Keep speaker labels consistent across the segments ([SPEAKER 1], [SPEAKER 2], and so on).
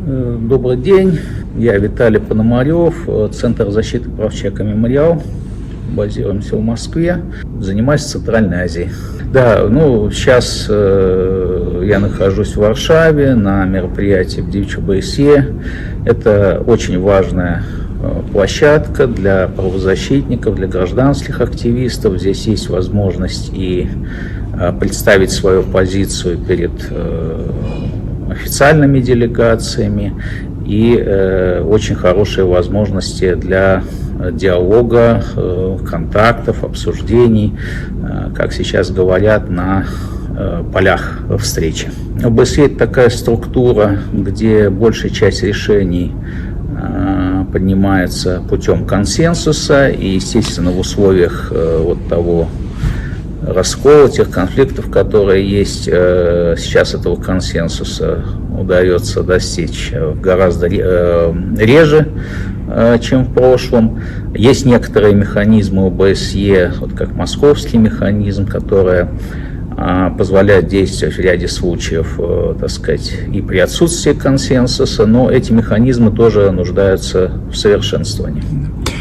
[SPEAKER 1] Добрый день, я Виталий Пономарев, Центр защиты прав человека «Мемориал». Базируемся в Москве, занимаюсь Центральной Азией. Да, сейчас я нахожусь в Варшаве на мероприятии в ДЮЧБСЕ. Это очень важная площадка для правозащитников, для гражданских активистов. Здесь есть возможность и представить свою позицию перед официальными делегациями и очень хорошие возможности для диалога, контактов, обсуждений, как сейчас говорят, на полях встречи. ОБСЕ – это такая структура, где большая часть решений поднимается путем консенсуса, и, естественно, в условиях вот того раскола, тех конфликтов, которые есть сейчас, этого консенсуса удается достичь гораздо реже, чем в прошлом. Есть некоторые механизмы ОБСЕ, вот как московский механизм, которые позволяют действовать в ряде случаев, так сказать, и при отсутствии консенсуса, но эти механизмы тоже нуждаются в совершенствовании.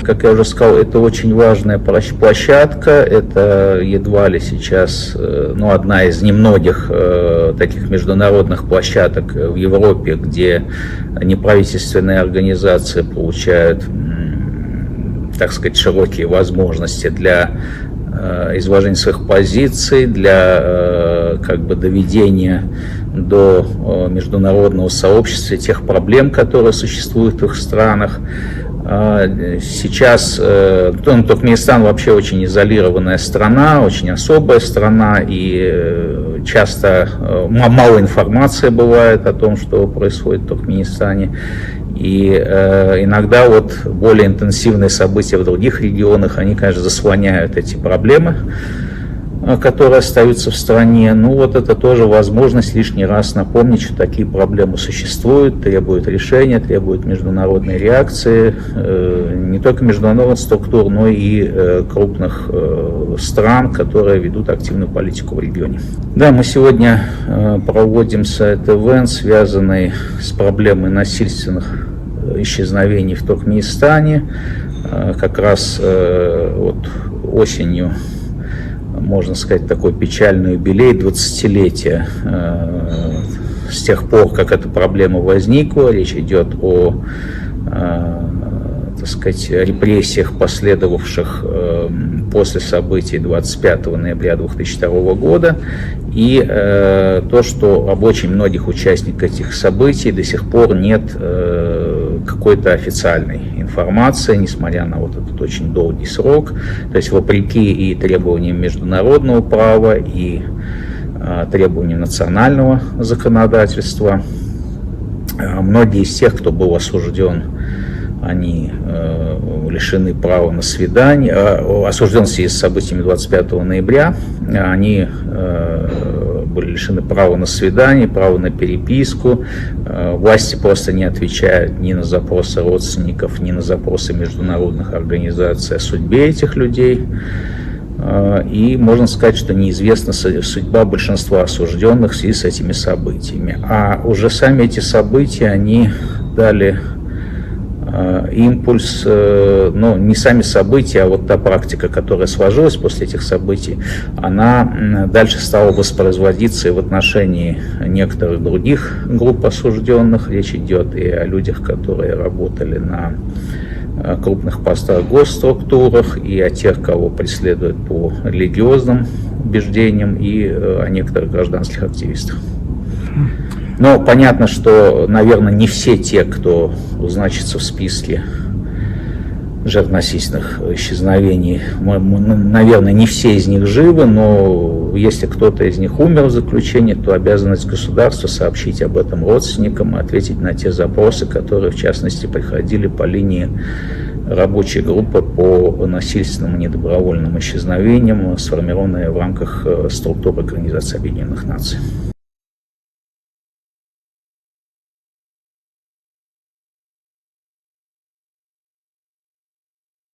[SPEAKER 1] Как я уже сказал, это очень важная площадка, это едва ли сейчас одна из немногих таких международных площадок в Европе, где неправительственные организации получают, так сказать, широкие возможности для изложения своих позиций, для доведения до международного сообщества тех проблем, которые существуют в их странах. Сейчас Туркменистан вообще очень изолированная страна, очень особая страна, и часто мало информации бывает о том, что происходит в Туркменистане. И иногда более интенсивные события в других регионах, они, конечно, заслоняют эти проблемы, которые остаются в стране. Это тоже возможность лишний раз напомнить, что такие проблемы существуют, требуют решения, требуют международной реакции, не только международных структур, но и крупных стран, которые ведут активную политику в регионе. Да, мы сегодня проводим сайт-ивент, связанный с проблемой насильственных исчезновений в Туркменистане. Как раз осенью, можно сказать, такой печальный юбилей, 20-летие с тех пор, как эта проблема возникла. Речь идет о, так сказать, репрессиях, последовавших после событий 25 ноября 2002 года. И то, что об очень многих участниках этих событий до сих пор нет какой-то официальной информации, несмотря на этот очень долгий срок. То есть вопреки и требованиям международного права, и требованиям национального законодательства, многие из тех, кто был осужден, они лишены права на свидание, осужден в связи с событиями 25 ноября, они были лишены права на свидание, права на переписку. Власти просто не отвечают ни на запросы родственников, ни на запросы международных организаций о судьбе этих людей. И можно сказать, что неизвестна судьба большинства осужденных в связи с этими событиями. А уже сами эти события, они дали импульс, не сами события, а та практика, которая сложилась после этих событий, она дальше стала воспроизводиться и в отношении некоторых других групп осужденных. Речь идет и о людях, которые работали на крупных постах в госструктурах, и о тех, кого преследуют по религиозным убеждениям, и о некоторых гражданских активистах. Но понятно, что, наверное, не все те, кто значится в списке жертв насильственных исчезновений, наверное, не все из них живы, но если кто-то из них умер в заключении, то обязанность государства сообщить об этом родственникам и ответить на те запросы, которые, в частности, приходили по линии рабочей группы по насильственным недобровольным исчезновениям, сформированной в рамках структуры Организации Объединенных Наций.